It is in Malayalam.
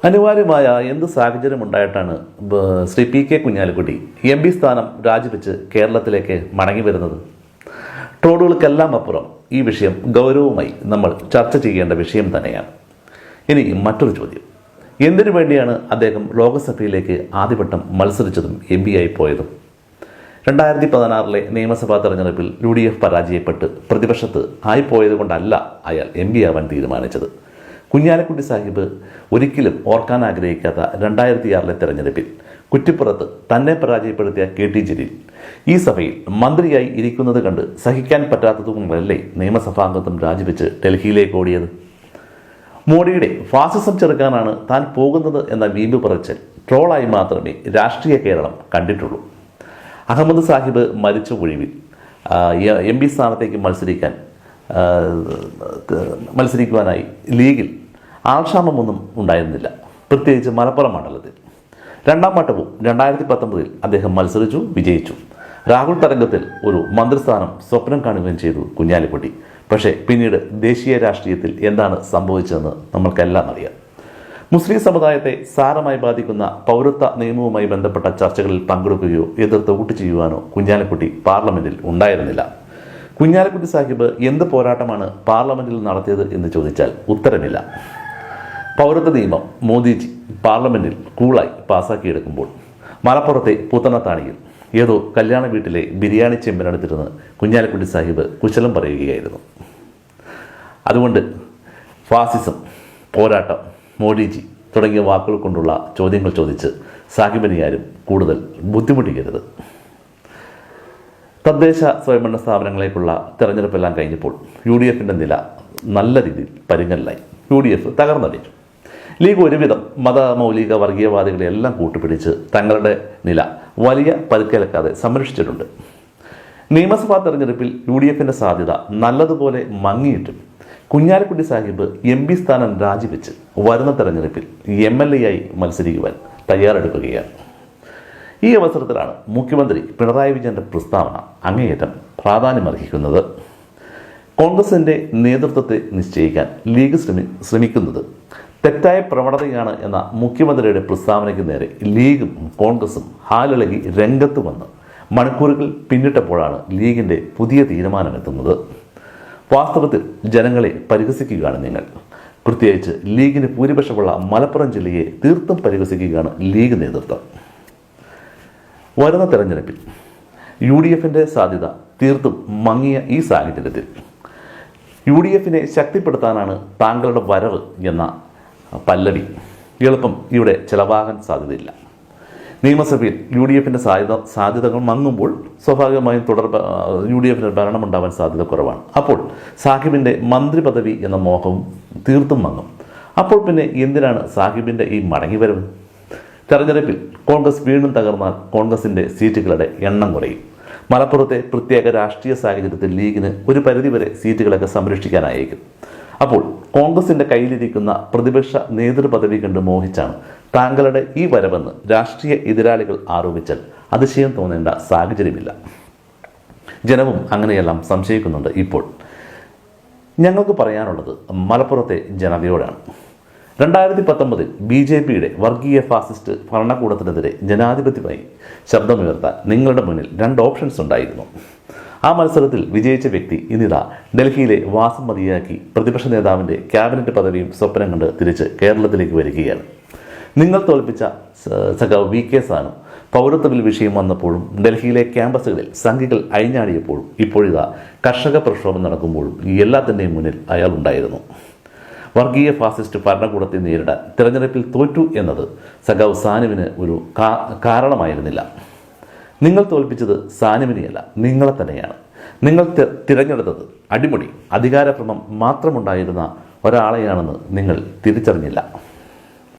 അനിവാര്യമായ എന്ത് സാഹചര്യം ഉണ്ടായിട്ടാണ് Shri P K Kunhalikutty MP സ്ഥാനം രാജിവെച്ച് കേരളത്തിലേക്ക് മടങ്ങി വരുന്നത്? ട്രോളുകൾക്കെല്ലാം അപ്പുറം ഈ വിഷയം ഗൗരവമായി നമ്മൾ ചർച്ച ചെയ്യേണ്ട വിഷയം തന്നെയാണ്. ഇനി മറ്റൊരു ചോദ്യം, എന്തിനു വേണ്ടിയാണ് അദ്ദേഹം ലോക്സഭയിലേക്ക് ആദ്യവട്ടം മത്സരിച്ചതും MP ആയി പോയതും? 2016 നിയമസഭാ തെരഞ്ഞെടുപ്പിൽ UDF പരാജയപ്പെട്ട് പ്രതിപക്ഷത്ത് ആയിപ്പോയത് കൊണ്ടല്ല അയാൾ MP ആവാൻ തീരുമാനിച്ചത്. കുഞ്ഞാലിക്കുട്ടി സാഹിബ് ഒരിക്കലും ഓർക്കാൻ ആഗ്രഹിക്കാത്ത 2006 തെരഞ്ഞെടുപ്പിൽ കുറ്റിപ്പുറത്ത് തന്നെ പരാജയപ്പെടുത്തിയ KT ജലീൽ ഈ സഭയിൽ മന്ത്രിയായി ഇരിക്കുന്നത് കണ്ട് സഹിക്കാൻ പറ്റാത്തതുകൊണ്ടല്ലേ നിയമസഭാംഗത്വം രാജിവെച്ച് ഡൽഹിയിലേക്ക് ഓടിയത്? മോഡിയുടെ ഫാസിസം ചെറുക്കാനാണ് താൻ പോകുന്നത് എന്ന വീമ്പ് പറച്ചിൽ ട്രോളായി മാത്രമേ രാഷ്ട്രീയ കേരളം കണ്ടിട്ടുള്ളൂ. അഹമ്മദ് സാഹിബ് മരിച്ച ഒഴിവിൽ MP സ്ഥാനത്തേക്ക് മത്സരിക്കുവാനായി ലീഗിൽ ആൾക്ഷാമമൊന്നും ഉണ്ടായിരുന്നില്ല, പ്രത്യേകിച്ച് മലപ്പുറം മണ്ഡലത്തിൽ. രണ്ടാം വട്ടവും 2019 അദ്ദേഹം മത്സരിച്ചു, വിജയിച്ചു. രാഹുൽ തരംഗത്തിൽ ഒരു മന്ത്രിസ്ഥാനം സ്വപ്നം കാണുകയും ചെയ്തു കുഞ്ഞാലിക്കുട്ടി. പക്ഷേ പിന്നീട് ദേശീയ രാഷ്ട്രീയത്തിൽ എന്താണ് സംഭവിച്ചതെന്ന് നമ്മൾക്കെല്ലാം അറിയാം. മുസ്ലിം സമുദായത്തെ സാരമായി ബാധിക്കുന്ന പൗരത്വ നിയമവുമായി ബന്ധപ്പെട്ട ചർച്ചകളിൽ പങ്കെടുക്കുകയോ എതിർത്ത് വോട്ട് ചെയ്യുവാനോ കുഞ്ഞാലിക്കുട്ടി പാർലമെന്റിൽ ഉണ്ടായിരുന്നില്ല. കുഞ്ഞാലിക്കുട്ടി സാഹിബ് എന്ത് പോരാട്ടമാണ് പാർലമെന്റിൽ നടത്തിയത് എന്ന് ചോദിച്ചാൽ ഉത്തരമില്ല. പൗരത്വ നിയമം മോദിജി പാർലമെന്റിൽ കൂളായി പാസാക്കിയെടുക്കുമ്പോൾ മലപ്പുറത്തെ പുത്തനത്താണിയിൽ ഏതോ കല്യാണ വീട്ടിലെ ബിരിയാണി ചെമ്പിനടുത്തിരുന്ന് കുഞ്ഞാലിക്കുട്ടി സാഹിബ് കുശലം പറയുകയായിരുന്നു. അതുകൊണ്ട് ഫാസിസം, പോരാട്ടം, മോഡിജി തുടങ്ങിയ വാക്കുകൾ കൊണ്ടുള്ള ചോദ്യങ്ങൾ ചോദിച്ച് സാഹിബിനെ ആരും കൂടുതൽ ബുദ്ധിമുട്ടിക്കരുത്. തദ്ദേശ സ്വയംഭരണ സ്ഥാപനങ്ങളേക്കുള്ള തെരഞ്ഞെടുപ്പെല്ലാം കഴിഞ്ഞപ്പോൾ UDFന്റെ നില നല്ല രീതിയിൽ പരുങ്ങലിലായി. UDF തകർന്നടിച്ചു. ലീഗ് ഒരുവിധം മതമൗലിക വർഗീയവാദികളെല്ലാം കൂട്ടുപിടിച്ച് തങ്ങളുടെ നില വലിയ പരുക്കേൽക്കാതെ സംരക്ഷിച്ചിട്ടുണ്ട്. നിയമസഭാ തെരഞ്ഞെടുപ്പിൽ UDFന്റെ സാധ്യത നല്ലതുപോലെ മങ്ങിയിട്ടും കുഞ്ഞാലിക്കുട്ടി സാഹിബ് MP സ്ഥാനം രാജിവെച്ച് വരുന്ന തെരഞ്ഞെടുപ്പിൽ MLA ആയി മത്സരിക്കുവാൻ തയ്യാറെടുക്കുകയാണ്. ഈ അവസരത്തിലാണ് മുഖ്യമന്ത്രി പിണറായി വിജയന്റെ പ്രസ്താവന അങ്ങേയറ്റം പ്രാധാന്യമർഹിക്കുന്നത്. കോൺഗ്രസിന്റെ നേതൃത്വത്തെ നിശ്ചയിക്കാൻ ലീഗ് ശ്രമിക്കുന്നത് തെറ്റായ പ്രവണതയാണ് എന്ന മുഖ്യമന്ത്രിയുടെ പ്രസ്താവനയ്ക്ക് നേരെ ലീഗും കോൺഗ്രസും ഹാലിളകി രംഗത്ത് വന്ന് മണിക്കൂറുകൾ പിന്നിട്ടപ്പോഴാണ് ലീഗിന്റെ പുതിയ തീരുമാനമെത്തുന്നത്. വാസ്തവത്തിൽ ജനങ്ങളെ പരിഹസിക്കുകയാണ് നിങ്ങൾ. പ്രത്യേകിച്ച് ലീഗിന് ഭൂരിപക്ഷമുള്ള മലപ്പുറം ജില്ലയെ തീർത്തും പരിഹസിക്കുകയാണ് ലീഗ് നേതൃത്വം. വരുന്ന തെരഞ്ഞെടുപ്പിൽ UDFന്റെ സാധ്യത തീർത്തും മങ്ങിയ ഈ സാഹചര്യത്തിൽ UDFനെ ശക്തിപ്പെടുത്താനാണ് താങ്കളുടെ വരവ് എന്ന പല്ലവി എളുപ്പം ഇവിടെ ചെലവാകാൻ സാധ്യതയില്ല. നിയമസഭയിൽ UDFന്റെ സാധ്യതകൾ മങ്ങുമ്പോൾ സ്വാഭാവികമായും UDFന് ഭരണമുണ്ടാവാൻ സാധ്യത കുറവാണ്. അപ്പോൾ സാഹിബിൻ്റെ മന്ത്രി പദവി എന്ന മോഹവും തീർത്തും മങ്ങും. അപ്പോൾ പിന്നെ എന്തിനാണ് സാഹിബിൻ്റെ ഈ മടങ്ങിവരവ്? തെരഞ്ഞെടുപ്പിൽ കോൺഗ്രസ് വീണ്ടും തകർന്നാൽ കോൺഗ്രസിൻ്റെ സീറ്റുകളുടെ എണ്ണം കുറയും. മലപ്പുറത്തെ പ്രത്യേക രാഷ്ട്രീയ സാഹചര്യത്തിൽ ലീഗിന് ഒരു പരിധിവരെ സീറ്റുകളൊക്കെ സംരക്ഷിക്കാനായേക്കും. അപ്പോൾ കോൺഗ്രസിൻ്റെ കയ്യിലിരിക്കുന്ന പ്രതിപക്ഷ നേതൃപദവി കണ്ട് മോഹിച്ചാണ് താങ്കളുടെ ഈ വരവെന്ന് രാഷ്ട്രീയ എതിരാളികൾ ആരോപിച്ചാൽ അതിശയം തോന്നേണ്ട സാഹചര്യമില്ല. ജനവും അങ്ങനെയെല്ലാം സംശയിക്കുന്നുണ്ട്. ഇപ്പോൾ ഞങ്ങൾക്ക് പറയാനുള്ളത് മലപ്പുറത്തെ ജനതയോടാണ്. 2019 BJPയുടെ വർഗീയ ഫാസിസ്റ്റ് ഭരണകൂടത്തിനെതിരെ ജനാധിപത്യമായി ശബ്ദമുയർത്താൻ നിങ്ങളുടെ മുന്നിൽ 2 ഓപ്ഷൻസ് ഉണ്ടായിരുന്നു. ആ മത്സരത്തിൽ വിജയിച്ച വ്യക്തി ഇന്നിതാ ഡൽഹിയിലെ വാസം മതിയാക്കി പ്രതിപക്ഷ നേതാവിൻ്റെ ക്യാബിനറ്റ് പദവിയും സ്വപ്നം കണ്ട് തിരിച്ച് കേരളത്തിലേക്ക് വരികയാണ്. നിങ്ങൾ തോൽപ്പിച്ച സഖാവ് VK സാനു പൗരത്വ ബിൽ വിഷയം വന്നപ്പോഴും ഡൽഹിയിലെ ക്യാമ്പസുകളിൽ സംഘികൾ അഴിഞ്ഞാടിയപ്പോഴും ഇപ്പോഴിതാ കർഷക പ്രക്ഷോഭം നടക്കുമ്പോഴും എല്ലാത്തിൻ്റെയും മുന്നിൽ അയാൾ ഉണ്ടായിരുന്നു. വർഗീയ ഫാസിസ്റ്റ് ഭരണകൂടത്തെ നേരിടാൻ തിരഞ്ഞെടുപ്പിൽ തോറ്റു എന്നത് സഖാവ് സാനുവിന് ഒരു കാരണമായിരുന്നില്ല. നിങ്ങൾ തോൽപ്പിച്ചത് സാനുവിനെയല്ല, നിങ്ങളെ തന്നെയാണ്. നിങ്ങൾ തിരഞ്ഞെടുത്തത് അടിമുടി അധികാരഭ്രമം മാത്രമുണ്ടായിരുന്ന ഒരാളെയാണെന്ന് നിങ്ങൾ തിരിച്ചറിഞ്ഞില്ല.